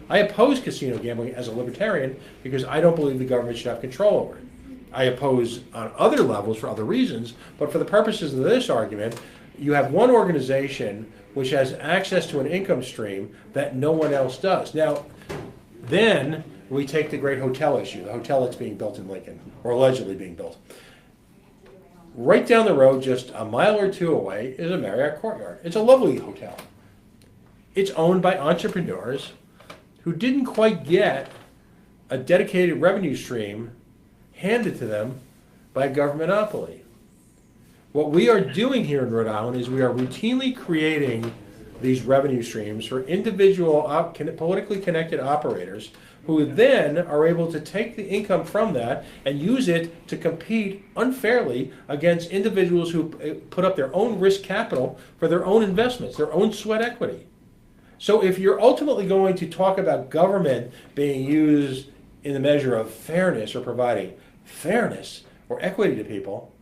I oppose casino gambling as a libertarian because I don't believe the government should have control over it. I oppose on other levels for other reasons, but for the purposes of this argument, you have one organization which has access to an income stream that no one else does. Now, then we take the great hotel issue, the hotel that's being built in Lincoln, or allegedly being built. Right down the road, just a mile or two away, is a Marriott Courtyard. It's a lovely hotel. It's owned by entrepreneurs who didn't quite get a dedicated revenue stream handed to them by a government monopoly. What we are doing here in Rhode Island is we are routinely creating these revenue streams for individual politically connected operators who then are able to take the income from that and use it to compete unfairly against individuals who put up their own risk capital for their own investments, their own sweat equity. So if you're ultimately going to talk about government being used in the measure of fairness or providing fairness or equity to people,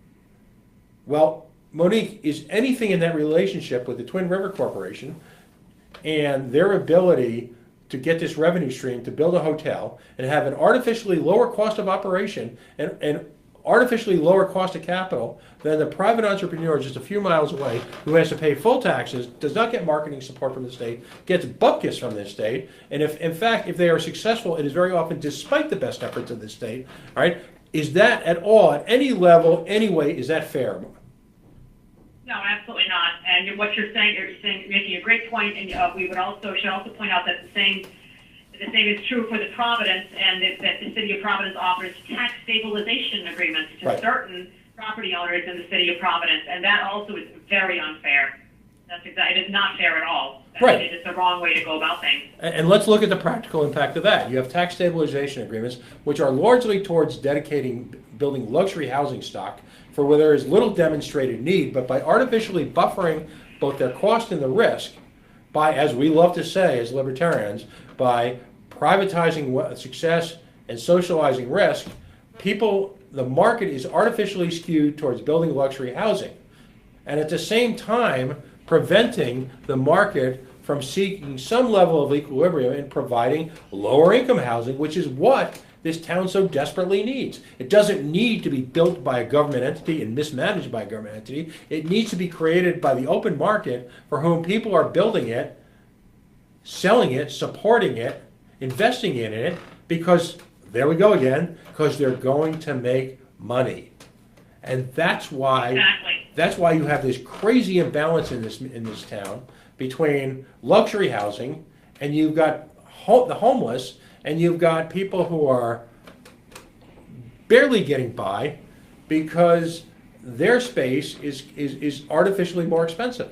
well, Monique, is anything in that relationship with the Twin River Corporation and their ability to get this revenue stream to build a hotel and have an artificially lower cost of operation and artificially lower cost of capital than the private entrepreneur just a few miles away who has to pay full taxes, does not get marketing support from the state, gets bupkis from the state, and if in fact if they are successful, it is very often despite the best efforts of the state. All right, is that at all, at any level, anyway, is that fair? No, absolutely not. And what you're saying, making a great point, and we should also point out that the same is true for the Providence, and that the city of Providence offers tax stabilization agreements to certain property owners in the city of Providence, and that also is very unfair. It is not fair at all. Right. It is the wrong way to go about things. And let's look at the practical impact of that. You have tax stabilization agreements, which are largely towards building luxury housing stock for where there is little demonstrated need, but by artificially buffering both their cost and the risk, by, as we love to say as libertarians, by privatizing success and socializing risk, the market is artificially skewed towards building luxury housing. And at the same time, preventing the market from seeking some level of equilibrium and providing lower income housing, which is what this town so desperately needs. It doesn't need to be built by a government entity and mismanaged by a government entity. It needs to be created by the open market for whom people are building it, selling it, supporting it, investing in it, because, there we go again, because they're going to make money. And that's why you have this crazy imbalance in this town between luxury housing, and you've got the homeless, and you've got people who are barely getting by because their space is artificially more expensive.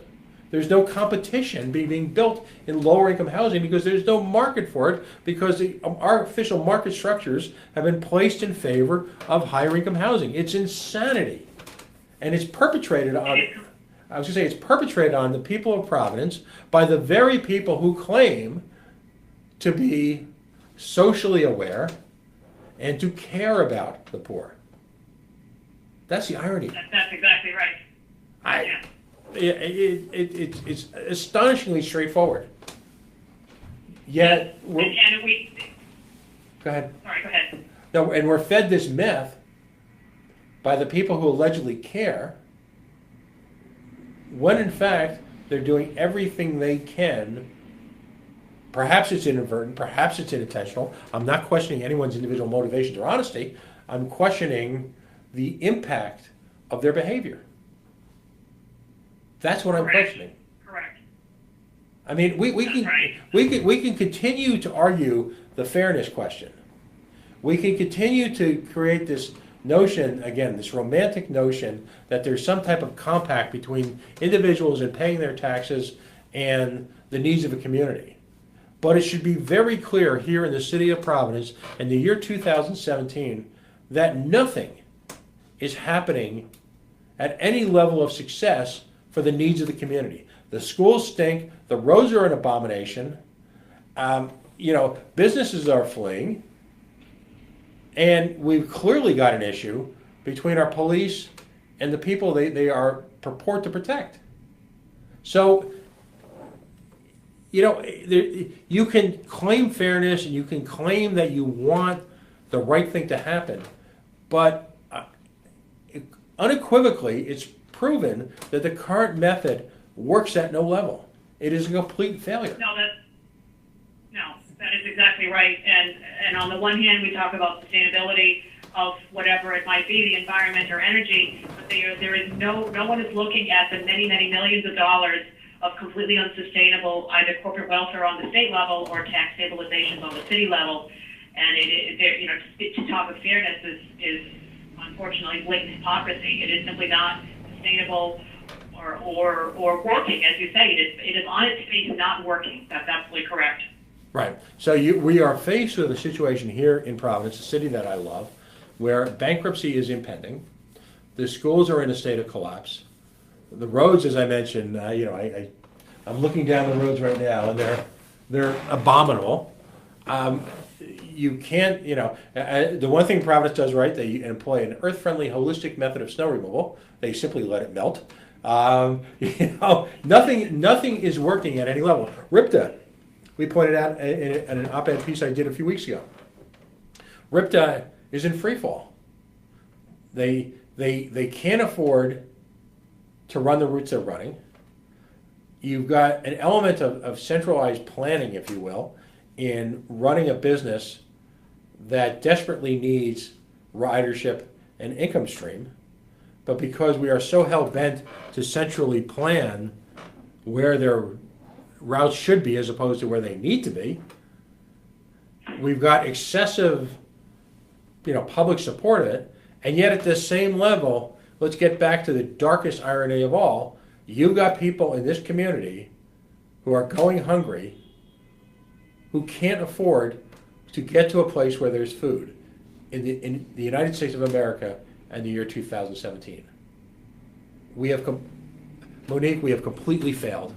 There's no competition being built in lower income housing because there's no market for it, because the artificial market structures have been placed in favor of higher income housing. It's insanity. And it's perpetrated on, it's perpetrated on the people of Providence by the very people who claim to be socially aware and to care about the poor. That's the irony. That's exactly right. It's astonishingly straightforward. Yet, go ahead. Sorry, go ahead. No, and we're fed this myth by the people who allegedly care, when in fact they're doing everything they can. Perhaps it's inadvertent, perhaps it's unintentional. I'm not questioning anyone's individual motivations or honesty. I'm questioning the impact of their behavior. That's what I'm questioning. Correct. I mean, we can continue to argue the fairness question. We can continue to create this notion, again, this romantic notion that there's some type of compact between individuals in paying their taxes and the needs of a community. But it should be very clear here in the city of Providence in the year 2017 that nothing is happening at any level of success for the needs of the community. The schools stink, the roads are an abomination, businesses are fleeing, and we've clearly got an issue between our police and the people they purport to protect. So, you can claim fairness and you can claim that you want the right thing to happen, but unequivocally, it's proven that the current method works at no level. It is a complete failure. No, that is exactly right. And on the one hand, we talk about sustainability of whatever it might be, the environment or energy, but there is no one is looking at the many, many millions of dollars of completely unsustainable either corporate welfare on the state level or tax stabilizations on the city level. And to talk of fairness is unfortunately blatant hypocrisy. It is simply not sustainable or working, as you say. It is on its face not working. That's absolutely correct. Right. So we are faced with a situation here in Providence, a city that I love, where bankruptcy is impending. The schools are in a state of collapse. The roads, as I mentioned, I'm looking down the roads right now, and they're abominable. You can't, the one thing Providence does right, they employ an earth-friendly, holistic method of snow removal. They simply let it melt. Nothing is working at any level. RIPTA, we pointed out in an op-ed piece I did a few weeks ago. RIPTA is in free fall. They can't afford to run the routes they're running. You've got an element of centralized planning, if you will, in running a business that desperately needs ridership and income stream. But because we are so hell-bent to centrally plan where their routes should be as opposed to where they need to be, we've got excessive public support of it. And yet at this same level, let's get back to the darkest irony of all, you've got people in this community who are going hungry, who can't afford to get to a place where there's food in the United States of America in the year 2017. Monique, we have completely failed.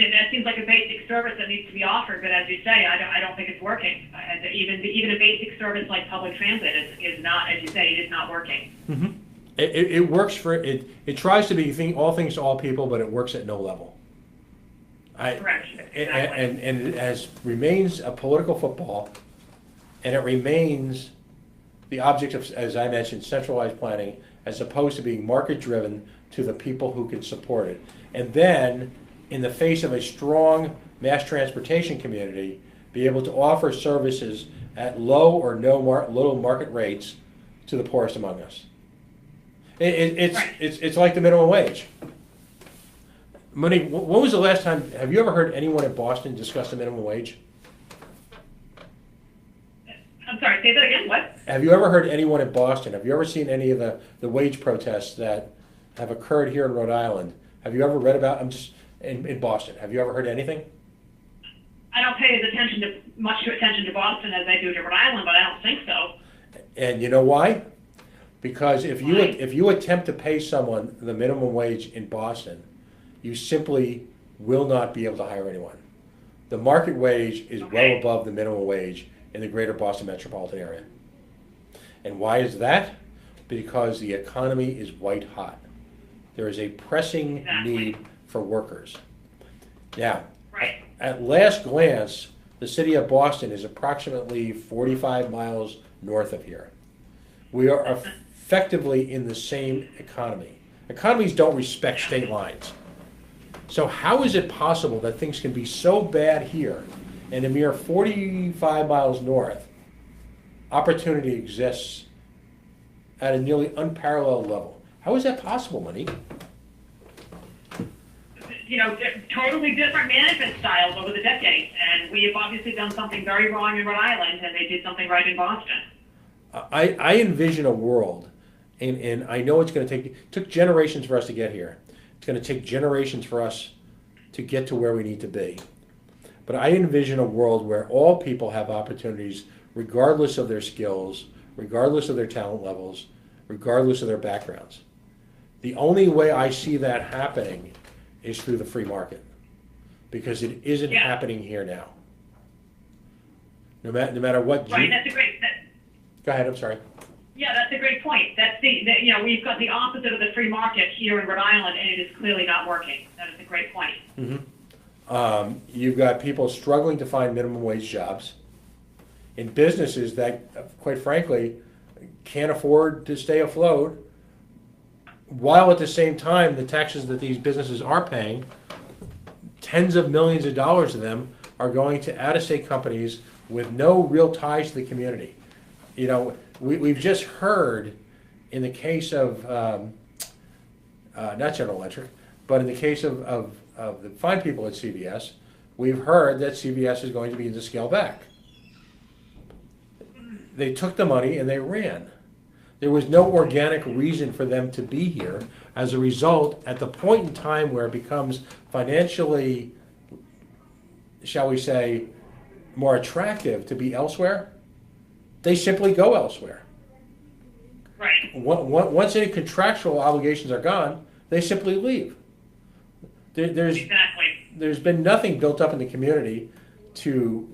That seems like a basic service that needs to be offered, but as you say, I don't think it's working. Even a basic service like public transit is not, as you say, it is not working. Mm-hmm. It works for it. It tries to be all things to all people, but it works at no level. Correct. Exactly. And it remains a political football, and it remains the object of, as I mentioned, centralized planning, as opposed to being market-driven to the people who can support it. And then, in the face of a strong mass transportation community, be able to offer services at low or little market rates to the poorest among us. It's like the minimum wage. Monique, when was the last time, have you ever heard anyone in Boston discuss the minimum wage? I'm sorry, say that again, what? Have you ever heard anyone in Boston, have you ever seen any of the wage protests that have occurred here in Rhode Island? Have you ever read about, in Boston, have you ever heard anything? I don't pay much attention to Boston as I do to Rhode Island, but I don't think so. And you know why? Because if you attempt to pay someone the minimum wage in Boston, you simply will not be able to hire anyone. The market wage is well above the minimum wage in the greater Boston metropolitan area. And why is that? Because the economy is white hot. There is a pressing need for workers. Now, at last glance, the city of Boston is approximately 45 miles north of here. We are effectively in the same economy. Economies don't respect state lines. So how is it possible that things can be so bad here and a mere 45 miles north, opportunity exists at a nearly unparalleled level? How is that possible, Monique? Totally different management styles over the decades, and we have obviously done something very wrong in Rhode Island, and they did something right in Boston. I envision a world, and I know it took generations for us to get here. It's going to take generations for us to get to where we need to be. But I envision a world where all people have opportunities regardless of their skills, regardless of their talent levels, regardless of their backgrounds. The only way I see that happening is through the free market, because it isn't happening here now. No matter what. Right, that's a great. Go ahead. I'm sorry. Yeah, that's a great point. That's we've got the opposite of the free market here in Rhode Island, and it is clearly not working. That is a great point. Mm-hmm. You've got people struggling to find minimum wage jobs in businesses that, quite frankly, can't afford to stay afloat, while at the same time, the taxes that these businesses are paying, tens of millions of dollars of them are going to out-of-state companies with no real ties to the community. You know, we've just heard in the case of, not General Electric, but in the case of the fine people at CVS, we've heard that CVS is going to be to scale back. They took the money and they ran. There was no organic reason for them to be here. As a result, at the point in time where it becomes financially, shall we say, more attractive to be elsewhere, they simply go elsewhere. Right. Once any contractual obligations are gone, they simply leave. Exactly. There's been nothing built up in the community to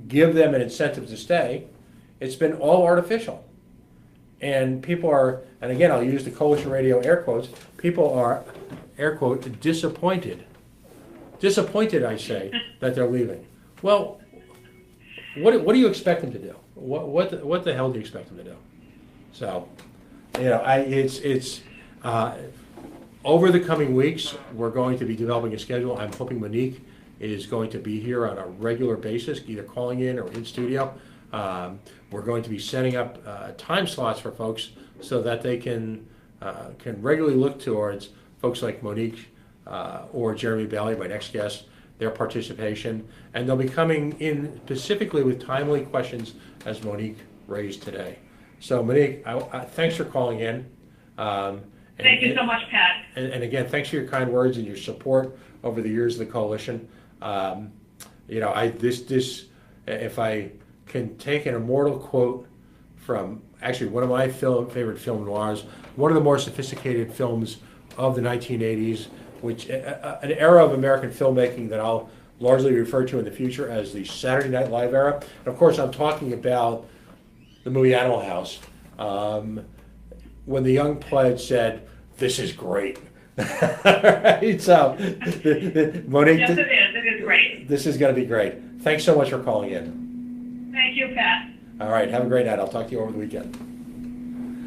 give them an incentive to stay. It's been all artificial. And people are, and again, I'll use the Coalition Radio air quotes, people are, air quote, disappointed. Disappointed, I say, that they're leaving. Well, what do you expect them to do? What the hell do you expect them to do? So, you know, it's over the coming weeks, we're going to be developing a schedule. I'm hoping Monique is going to be here on a regular basis, either calling in or in studio. We're going to be setting up time slots for folks so that they can regularly look towards folks like Monique or Jeremy Bailey, my next guest, their participation. And they'll be coming in specifically with timely questions as Monique raised today. So Monique, thanks for calling in. Thank you so much, Pat. And again, thanks for your kind words and your support over the years of the coalition. You know, if I can take an immortal quote from actually one of my favorite film noirs, one of the more sophisticated films of the 1980s, which an era of American filmmaking that I'll largely refer to in the future as the Saturday Night Live era. And of course, I'm talking about the movie Animal House. When the young pledge said, "This is great." Right? So, Monique, Yes, it is. It is great. This is going to be great. Thanks so much for calling in. Thank you, Pat. All right, have a great night. I'll talk to you over the weekend.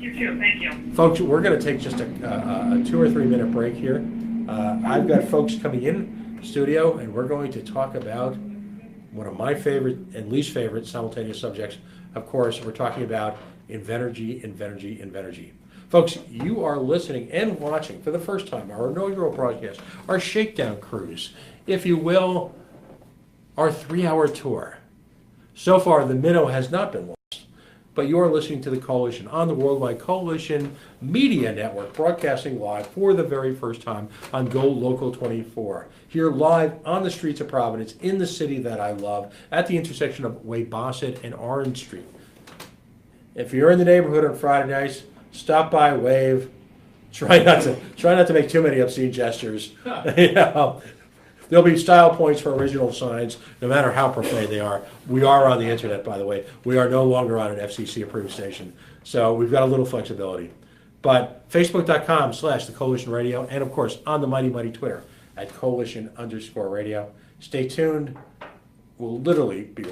You too. Thank you. Folks, we're going to take just a 2 or 3 minute break here. I've got folks coming in studio, and we're going to talk about one of my favorite and least favorite simultaneous subjects. Of course, we're talking about Invenergy. Folks, you are listening and watching for the first time our inaugural broadcast, our shakedown cruise, if you will, our 3-hour tour. So far, the minnow has not been lost, but you are listening to the Coalition on the Worldwide Coalition Media Network, broadcasting live for the very first time on Go Local 24. Here live on the streets of Providence, in the city that I love, at the intersection of Waybossett and Orange Street. If you're in the neighborhood on Friday nights, stop by, wave. Try not to make too many obscene gestures. You know, there'll be style points for original signs, no matter how profane they are. We are on the internet, by the way. We are no longer on an FCC-approved station, so we've got a little flexibility. But Facebook.com/The Coalition Radio, and of course on the mighty Twitter at Coalition_Radio. Stay tuned. We'll literally be